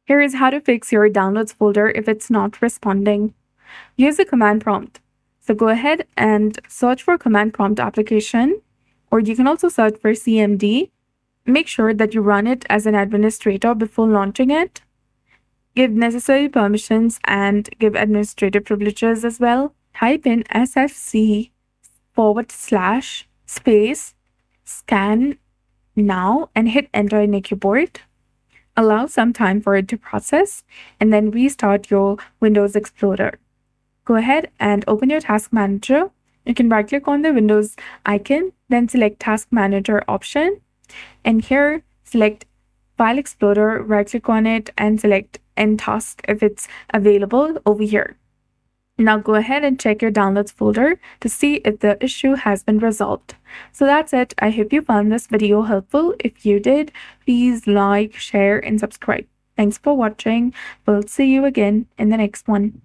Here is how to fix your downloads folder if it's not responding. Use the command prompt. So go ahead and search for command prompt application, or you can also search for CMD. Make sure that you run it as an administrator before launching it. Give necessary permissions and give administrative privileges as well. Type in sfc/space scan now and hit enter in your keyboard. Allow some time for it to process and then restart your Windows Explorer. Go ahead and open your Task Manager. You can right click on the Windows icon, then select Task Manager option. And here, select File Explorer, right click on it and select End Task if it's available over here. Now go ahead and check your downloads folder to see if the issue has been resolved. So that's it. I hope you found this video helpful. If you did, please like, share, and subscribe. Thanks for watching. We'll see you again in the next one.